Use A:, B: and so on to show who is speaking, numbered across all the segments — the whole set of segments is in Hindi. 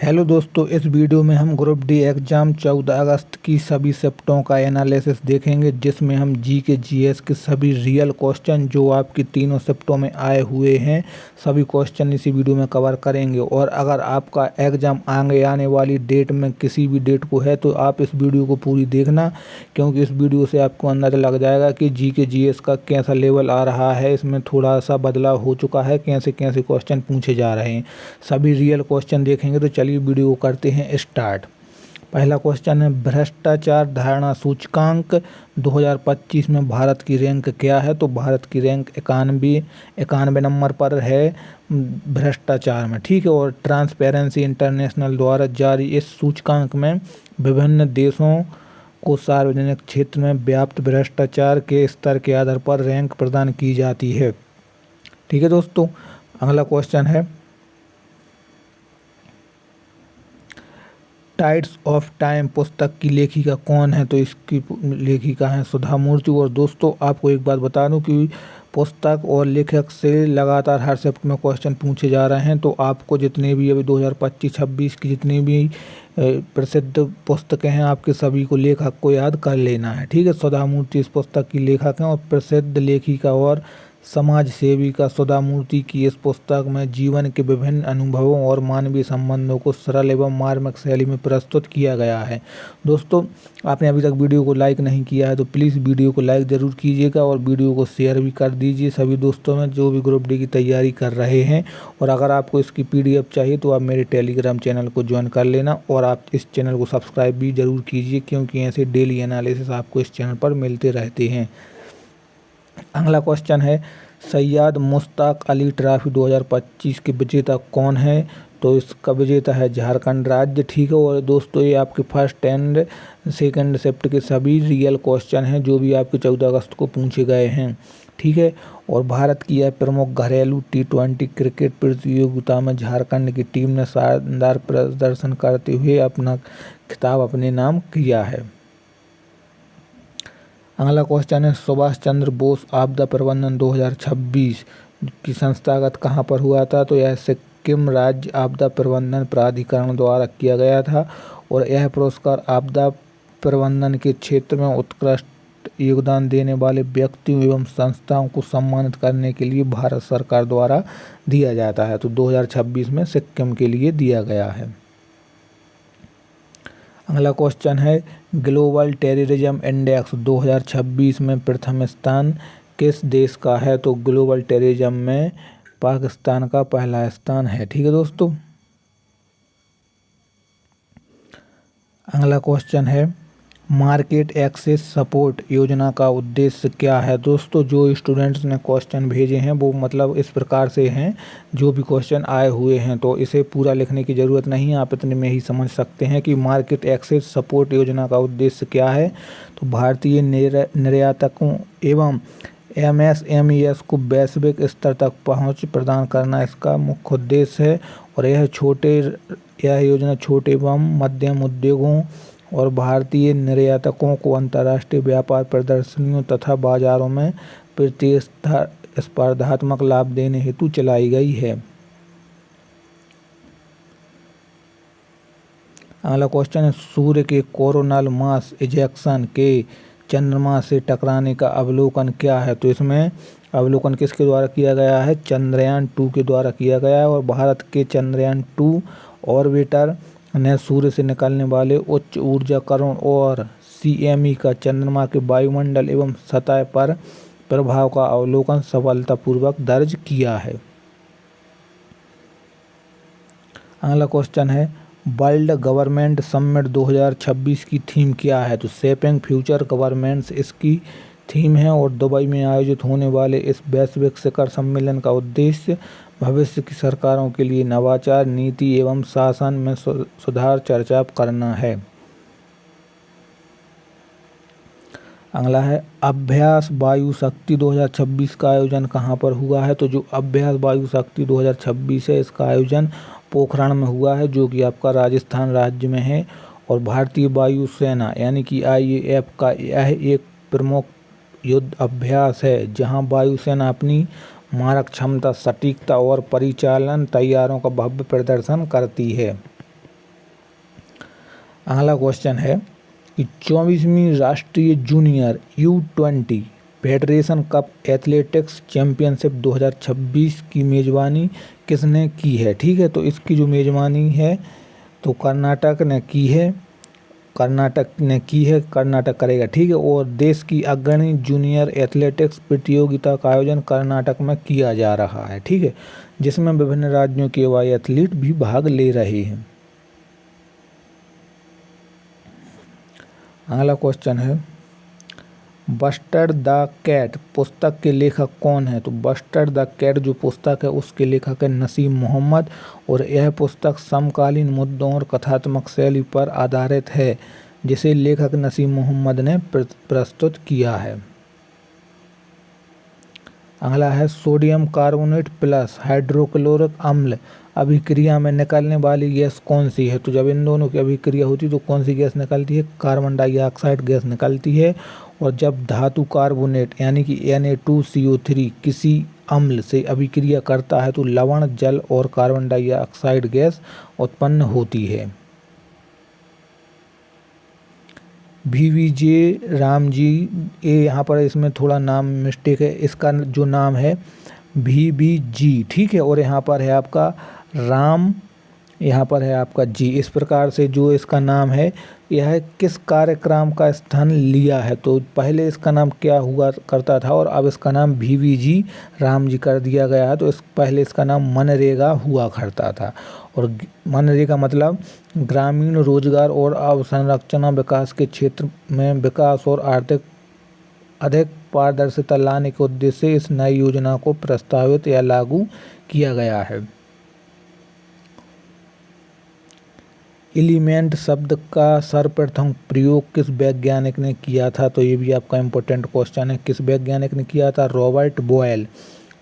A: हेलो दोस्तों, इस वीडियो में हम ग्रुप डी एग्ज़ाम 14 अगस्त की सभी शिफ्टों का एनालिसिस देखेंगे, जिसमें हम जी के जीएस के सभी रियल क्वेश्चन जो आपकी तीनों शिफ्टों में आए हुए हैं, सभी क्वेश्चन इसी वीडियो में कवर करेंगे। और अगर आपका एग्ज़ाम आगे आने वाली डेट में किसी भी डेट को है तो आप इस वीडियो को पूरी देखना, क्योंकि इस वीडियो से आपको अंदाज़ा लग जाएगा कि जी के जीएस का कैसा लेवल आ रहा है। इसमें थोड़ा सा बदलाव हो चुका है, कैसे कैसे क्वेश्चन पूछे जा रहे हैं, सभी रियल क्वेश्चन देखेंगे। तो चलिए वीडियो को करते हैं स्टार्ट। पहला क्वेश्चन है, भ्रष्टाचार धारणा सूचकांक 2025 में भारत की रैंक क्या है? तो भारत की रैंक 91 नंबर पर है भ्रष्टाचार में, ठीक है। और ट्रांसपेरेंसी इंटरनेशनल द्वारा जारी इस सूचकांक में विभिन्न देशों को सार्वजनिक क्षेत्र में व्याप्त भ्रष्टाचार के स्तर के आधार पर रैंक प्रदान की जाती है, ठीक है दोस्तों। अगला क्वेश्चन है, टाइड्स ऑफ टाइम पुस्तक की लेखिका कौन है? तो इसकी लेखिका है सुधा मूर्ति। और दोस्तों आपको एक बात बता दूं कि पुस्तक और लेखक से लगातार हर शिफ्ट में क्वेश्चन पूछे जा रहे हैं, तो आपको जितने भी अभी 2025-26 की जितनी भी प्रसिद्ध पुस्तकें हैं, आपके सभी को लेखक को याद कर लेना है, ठीक है। सुधा मूर्ति इस पुस्तक की लेखक हैं और प्रसिद्ध लेखिका और समाज सेविका सुधा मूर्ति की इस पुस्तक में जीवन के विभिन्न अनुभवों और मानवीय संबंधों को सरल एवं मार्मिक शैली में प्रस्तुत किया गया है। दोस्तों आपने अभी तक वीडियो को लाइक नहीं किया है तो प्लीज़ वीडियो को लाइक ज़रूर कीजिएगा और वीडियो को शेयर भी कर दीजिए सभी दोस्तों में जो भी ग्रुप डी की तैयारी कर रहे हैं। और अगर आपको इसकी PDF चाहिए तो आप मेरे टेलीग्राम चैनल को ज्वाइन कर लेना और आप इस चैनल को सब्सक्राइब भी ज़रूर कीजिए, क्योंकि ऐसे डेली एनालिसिस आपको इस चैनल पर मिलते रहते हैं। अगला क्वेश्चन है, सैयद मुश्ताक अली ट्रॉफी 2025 के विजेता कौन है? तो इसका विजेता है झारखंड राज्य, ठीक है। और दोस्तों ये आपके फर्स्ट एंड सेकंड शिफ्ट के सभी रियल क्वेश्चन हैं जो भी आपके 14 अगस्त को पूछे गए हैं, ठीक है। और भारत की यह प्रमुख घरेलू T20 क्रिकेट प्रतियोगिता में झारखंड की टीम ने शानदार प्रदर्शन करते हुए अपना खिताब अपने नाम किया है। अगला क्वेश्चन है, सुभाष चंद्र बोस आपदा प्रबंधन 2026 की संस्थागत कहाँ पर हुआ था? तो यह सिक्किम राज्य आपदा प्रबंधन प्राधिकरण द्वारा किया गया था। और यह पुरस्कार आपदा प्रबंधन के क्षेत्र में उत्कृष्ट योगदान देने वाले व्यक्तियों एवं संस्थाओं को सम्मानित करने के लिए भारत सरकार द्वारा दिया जाता है। तो 2026 में सिक्किम के लिए दिया गया है। अगला क्वेश्चन है, ग्लोबल टेररिज्म इंडेक्स 2026 में प्रथम स्थान किस देश का है? तो ग्लोबल टेररिज्म में पाकिस्तान का पहला स्थान है, ठीक है दोस्तों। अगला क्वेश्चन है, मार्केट एक्सेस सपोर्ट योजना का उद्देश्य क्या है? दोस्तों जो स्टूडेंट्स ने क्वेश्चन भेजे हैं वो मतलब इस प्रकार से हैं, जो भी क्वेश्चन आए हुए हैं तो इसे पूरा लिखने की ज़रूरत नहीं है, आप इतने में ही समझ सकते हैं कि मार्केट एक्सेस सपोर्ट योजना का उद्देश्य क्या है। तो भारतीय निर्यातकों एवं MSMEs को वैश्विक स्तर तक पहुँच प्रदान करना इसका मुख्य उद्देश्य है। और यह योजना छोटे एवं मध्यम उद्योगों और भारतीय निर्यातकों को अंतर्राष्ट्रीय व्यापार प्रदर्शनियों तथा बाजारों में प्रतिस्पर्धात्मक लाभ देने हेतु चलाई गई है। अगला क्वेश्चन है, सूर्य के कोरोनल मास इजेक्शन के चंद्रमा से टकराने का अवलोकन क्या है? तो इसमें अवलोकन किसके द्वारा किया गया है? चंद्रयान 2 के द्वारा किया गया है। और भारत के चंद्रयान 2 ऑर्बिटर ने सूर्य से निकलने वाले उच्च ऊर्जा कणों और CME का चंद्रमा के वायुमंडल एवं सतह पर प्रभाव का अवलोकन सफलतापूर्वक दर्ज किया है। अगला क्वेश्चन है, वर्ल्ड गवर्नमेंट समिट 2026 की थीम क्या है? तो शेपिंग फ्यूचर गवर्नेंस इसकी थीम है। और दुबई में आयोजित होने वाले इस वैश्विक शिखर सम्मेलन का उद्देश्य भविष्य की सरकारों के लिए नवाचार, नीति एवं शासन में सुधार चर्चा करना है। अगला है, अभ्यास वायु शक्ति 2026 का आयोजन कहाँ पर हुआ है? तो जो अभ्यास वायु शक्ति 2026 है इसका आयोजन पोखरण में हुआ है, जो कि आपका राजस्थान राज्य में है। और भारतीय वायुसेना यानी कि IAF का यह एक प्रमुख युद्ध अभ्यास है जहां वायुसेना अपनी मारक क्षमता, सटीकता और परिचालन तैयारों का भव्य प्रदर्शन करती है। अगला क्वेश्चन है कि 24वीं राष्ट्रीय junior U20 federation cup athletics championship 2026 की मेज़बानी किसने की है। ठीक है, तो इसकी जो मेज़बानी है तो कर्नाटक ने की है, कर्नाटक करेगा। ठीक है, और देश की अग्रणी जूनियर एथलेटिक्स प्रतियोगिता का आयोजन कर्नाटक में किया जा रहा है। ठीक है, जिसमें विभिन्न राज्यों के युवा एथलीट भी भाग ले रहे हैं। अगला क्वेश्चन है बस्टर्ड द कैट पुस्तक के लेखक कौन है। तो बस्टर्ड द कैट जो पुस्तक है उसके लेखक है नसीम मोहम्मद, और यह पुस्तक समकालीन मुद्दों और कथात्मक शैली पर आधारित है, जिसे लेखक नसीम मोहम्मद ने प्रस्तुत किया है। अगला है सोडियम कार्बोनेट प्लस हाइड्रोक्लोरिक अम्ल अभिक्रिया में निकलने वाली गैस कौन सी है। तो जब इन दोनों की अभिक्रिया होती है तो कौन सी गैस निकलती है, कार्बन डाइऑक्साइड गैस निकलती है। और जब धातु कार्बोनेट यानी कि Na2CO3 किसी अम्ल से अभिक्रिया करता है तो लवण, जल और कार्बन डाइऑक्साइड गैस उत्पन्न होती है। VVJ राम जी, ये यहाँ पर इसमें थोड़ा नाम मिस्टेक है, इसका जो नाम है VVG। ठीक है, और यहाँ पर है आपका राम, यहाँ पर है आपका जी। इस प्रकार से जो इसका नाम है यह किस कार्यक्रम का स्थान लिया है। तो पहले इसका नाम क्या हुआ करता था और अब इसका नाम VVG राम जी कर दिया गया है। तो पहले इसका नाम मनरेगा हुआ करता था, और मनरेगा मतलब ग्रामीण रोजगार और अवसंरचना विकास के क्षेत्र में विकास और आर्थिक अधिक पारदर्शिता लाने के उद्देश्य से इस नई योजना को प्रस्तावित या लागू किया गया है। एलिमेंट शब्द का सर्वप्रथम प्रयोग किस वैज्ञानिक ने किया था। तो ये भी आपका इम्पोर्टेंट क्वेश्चन है, किस वैज्ञानिक ने किया था, रॉबर्ट बॉयल।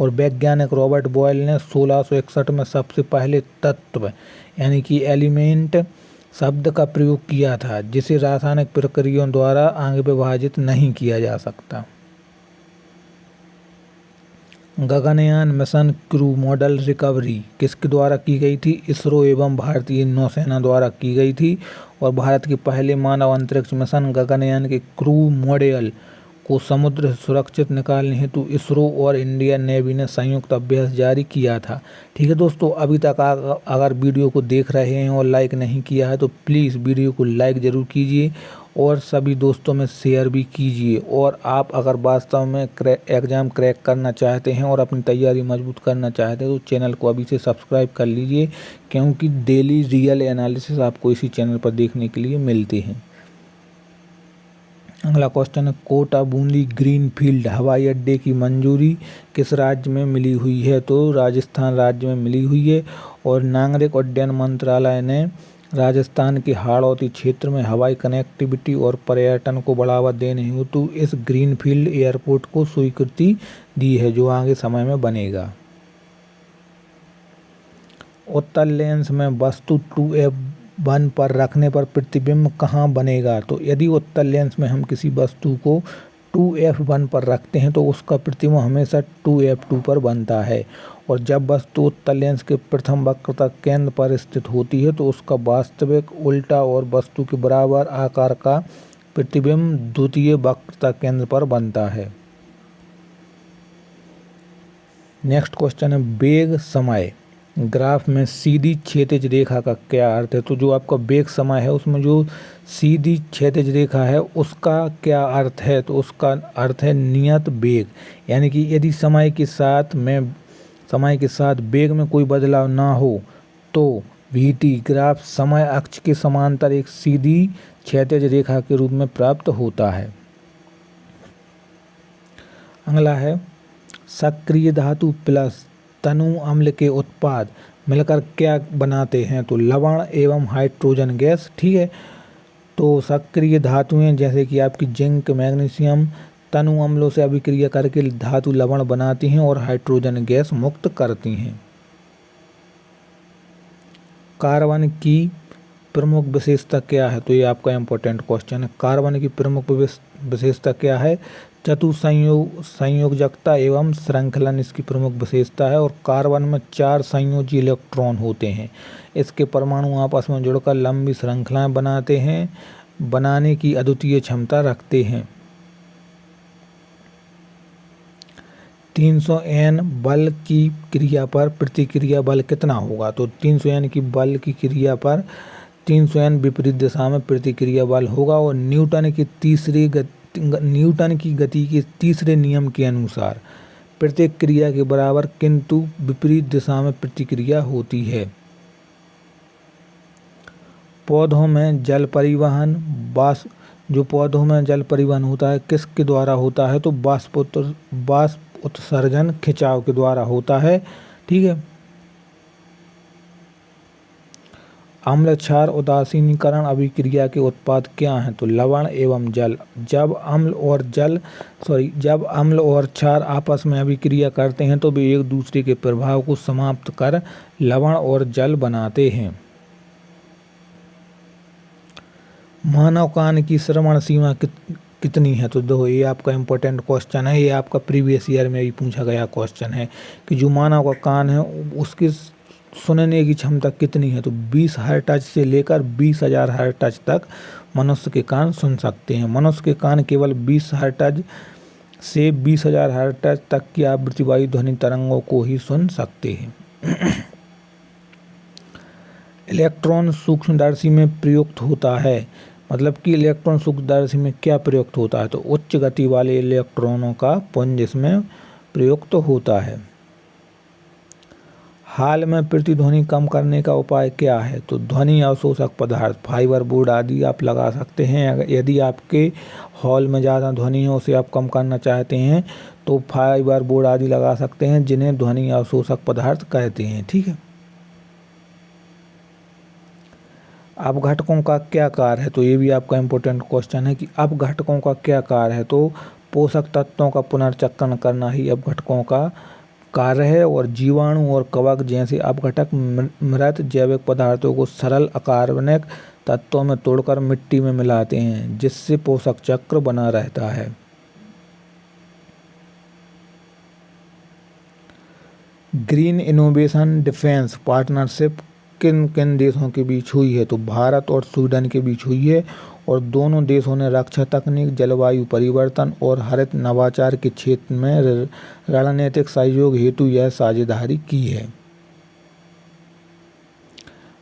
A: और वैज्ञानिक रॉबर्ट बॉयल ने 1661 में सबसे पहले तत्व यानी कि एलिमेंट शब्द का प्रयोग किया था, जिसे रासायनिक प्रक्रियाओं द्वारा आगे विभाजित नहीं किया जा सकता। Gaganyaan mission crew model recovery किसके द्वारा की गई थी, इसरो एवं भारतीय नौसेना द्वारा की गई थी। और भारत के पहले मानव अंतरिक्ष मिशन गगनयान के क्रू मॉडल को समुद्र से सुरक्षित निकालने हेतु इसरो और इंडियन नेवी ने संयुक्त अभ्यास जारी किया था। ठीक है दोस्तों, अभी तक अगर वीडियो को देख रहे हैं और लाइक नहीं किया है तो प्लीज़ वीडियो को लाइक ज़रूर कीजिए और सभी दोस्तों में शेयर भी कीजिए। और आप अगर वास्तव में एग्ज़ाम क्रैक करना चाहते हैं और अपनी तैयारी मजबूत करना चाहते हैं तो चैनल को अभी से सब्सक्राइब कर लीजिए, क्योंकि डेली रियल एनालिसिस आपको इसी चैनल पर देखने के लिए मिलते हैं। अगला क्वेश्चन है कोटा बूंदी ग्रीनफील्ड हवाई अड्डे की मंजूरी किस राज्य में मिली हुई है। तो राजस्थान राज्य में मिली हुई है। और नागरिक उड्डयन मंत्रालय ने राजस्थान के हाड़ौती क्षेत्र में हवाई कनेक्टिविटी और पर्यटन को बढ़ावा देने हेतु इस ग्रीनफील्ड एयरपोर्ट को स्वीकृति दी है, जो आगे समय में बनेगा। उत्तल लेंस में वस्तु 2f1 पर रखने पर प्रतिबिंब कहाँ बनेगा। तो यदि उत्तल लेंस में हम किसी वस्तु को 2f1 पर रखते हैं तो उसका प्रतिबिंब हमेशा 2f2 पर बनता है। और जब वस्तु उत्तल लेंस के प्रथम वक्रता केंद्र पर स्थित होती है तो उसका वास्तविक उल्टा और वस्तु के बराबर आकार का प्रतिबिंब द्वितीय वक्रता केंद्र पर बनता है। नेक्स्ट क्वेश्चन है वेग समय ग्राफ में सीधी क्षैतिज रेखा का क्या अर्थ है। तो जो आपका वेग समय है उसमें जो सीधी क्षैतिज रेखा है उसका क्या अर्थ है। तो उसका अर्थ है नियत वेग, यानी कि यदि समय के साथ वेग में कोई बदलाव ना हो तो VT ग्राफ समय अक्ष के समांतर एक सीधी क्षैतिज रेखा के रूप में प्राप्त होता है। अगला है सक्रिय धातु प्लस तनु अम्ल के उत्पाद मिलकर क्या बनाते हैं। तो लवण एवं हाइड्रोजन गैस। ठीक है, तो सक्रिय धातुएं जैसे कि आपकी जिंक, मैग्नीशियम तनु अम्लों से अभिक्रिया करके धातु लवण बनाती हैं और हाइड्रोजन गैस मुक्त करती हैं। कार्बन की प्रमुख विशेषता क्या है। तो ये आपका इम्पोर्टेंट क्वेश्चन है, कार्बन की प्रमुख विशेषता क्या है। संयोजकता एवं श्रृंखलन इसकी प्रमुख विशेषता है। और कार्बन में 4 संयोजी इलेक्ट्रॉन होते हैं। इसके परमाणु आपस में जुड़कर लंबी श्रृंखलाएं बनाने की अद्वितीय क्षमता रखते हैं। 300 N बल की क्रिया पर प्रतिक्रिया बल कितना होगा? तो 300 N की बल की क्रिया पर 300 N विपरीत दिशा में प्रतिक्रिया बल होगा। और न्यूटन की गति के तीसरे नियम के अनुसार प्रत्येक क्रिया के बराबर किंतु विपरीत दिशा में प्रतिक्रिया होती है। पौधों में जल परिवहन पौधों में जल परिवहन होता है किसके द्वारा होता है? तो बाष्प उत्सर्जन खिंचाव के द्वारा होता है। ठीक है। अम्ल क्षार उदासीनीकरण अभिक्रिया के उत्पाद क्या हैं? तो लवण एवं जल। जब अम्ल और क्षार आपस में अभिक्रिया करते हैं तो वे एक दूसरे के प्रभाव को समाप्त कर लवण और जल बनाते हैं। मानव कान की श्रवण सीमा कितनी है? तो देखो ये आपका इम्पोर्टेंट क्वेश्चन है। ये आपका प्रीवियस ईयर में भी पूछा गया क्वेश्चन है कि जो मानव का कान है उसकी सुनने की क्षमता कितनी है? तो 20 हर्ट्ज से लेकर 20,000 हर्ट्ज तक मनुष्य के कान सुन सकते हैं। मनुष्य के कान केवल 20 हर्ट्ज से 20,000 हर्ट्ज तक की आवृत्ति वाली ध्वनि तरंगों को ही सुन सकते हैं। इलेक्ट्रॉन सूक्ष्मदर्शी में प्रयुक्त होता है। मतलब कि इलेक्ट्रॉन सूक्ष्मदर्शी में क्या प्रयुक्त होता है? तो उच्च गति वाले इलेक्ट्रॉनों का पुंज इसमें प्रयुक्त होता है। हाल में प्रतिध्वनि कम करने का उपाय क्या है? तो ध्वनि अवशोषक पदार्थ फाइबर बोर्ड आदि आप लगा सकते हैं। यदि आपके हॉल में ज़्यादा ध्वनि है उसे आप कम करना चाहते हैं तो फाइबर बोर्ड आदि लगा सकते हैं जिन्हें ध्वनि अवशोषक पदार्थ कहते हैं। ठीक है। अपघटकों का क्या कार्य है? तो ये भी आपका इम्पोर्टेंट क्वेश्चन है कि अपघटकों का क्या कार्य है? तो पोषक तत्वों का पुनर्चक्रण करना ही अपघटकों का कार्य है। और जीवाणु और कवक जैसे अपघटक मृत जैविक पदार्थों को सरल अकार्बनिक तत्वों में तोड़कर मिट्टी में मिलाते हैं जिससे पोषक चक्र बना रहता है। ग्रीन इनोवेशन डिफेंस पार्टनरशिप किन किन देशों के बीच हुई है? तो भारत और स्वीडन के बीच हुई है। और दोनों देशों ने रक्षा तकनीक, जलवायु परिवर्तन और हरित नवाचार के क्षेत्र में रणनीतिक सहयोग हेतु यह साझेदारी की है।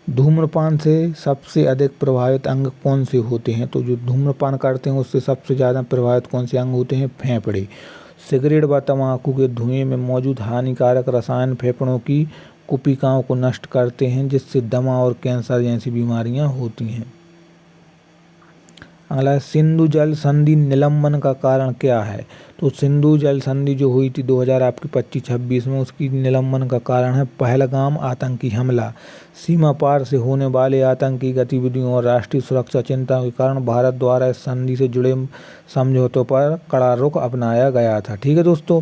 A: धूम्रपान से सबसे अधिक प्रभावित अंग कौन से होते हैं? तो जो धूम्रपान करते हैं उससे सबसे ज़्यादा प्रभावित कौन से अंग होते हैं? फेफड़े। सिगरेट व तम्बाकू के धुएं में मौजूद हानिकारक रसायन फेफड़ों की कोशिकाओं को नष्ट करते हैं जिससे दमा और कैंसर जैसी बीमारियां होती हैं। अगला सिंधु जल संधि निलंबन का कारण क्या है? तो सिंधु जल संधि जो हुई थी 2025-26 में उसकी निलंबन का कारण है पहलगाम आतंकी हमला। सीमा पार से होने वाले आतंकी गतिविधियों और राष्ट्रीय सुरक्षा चिंता के कारण भारत द्वारा इस संधि से जुड़े समझौतों पर कड़ा रुख अपनाया गया था। ठीक है दोस्तों।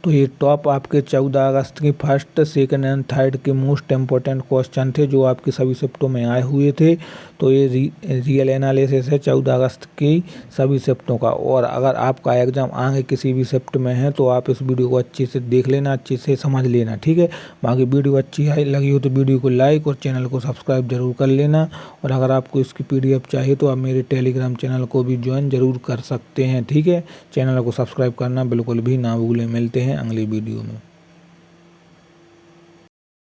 A: तो ये टॉप आपके 14 अगस्त के फर्स्ट, सेकंड एंड थर्ड के मोस्ट इम्पोर्टेंट क्वेश्चन थे जो आपके सभी शिफ्टों में आए हुए थे। तो ये रियल एनालिसिस है 14 अगस्त की सभी शिफ्टों का। और अगर आपका एग्ज़ाम आगे किसी भी शिफ्ट में है तो आप इस वीडियो को अच्छे से देख लेना, अच्छे से समझ लेना। ठीक है। बाकी वीडियो अच्छी लगी हो तो वीडियो को लाइक और चैनल को सब्सक्राइब जरूर कर लेना। और अगर आपको इसकी PDF चाहिए तो आप मेरे टेलीग्राम चैनल को भी ज्वाइन जरूर कर सकते हैं। ठीक है। चैनल को सब्सक्राइब करना बिल्कुल भी ना भूलें। मिलते हैं अगली वीडियो में।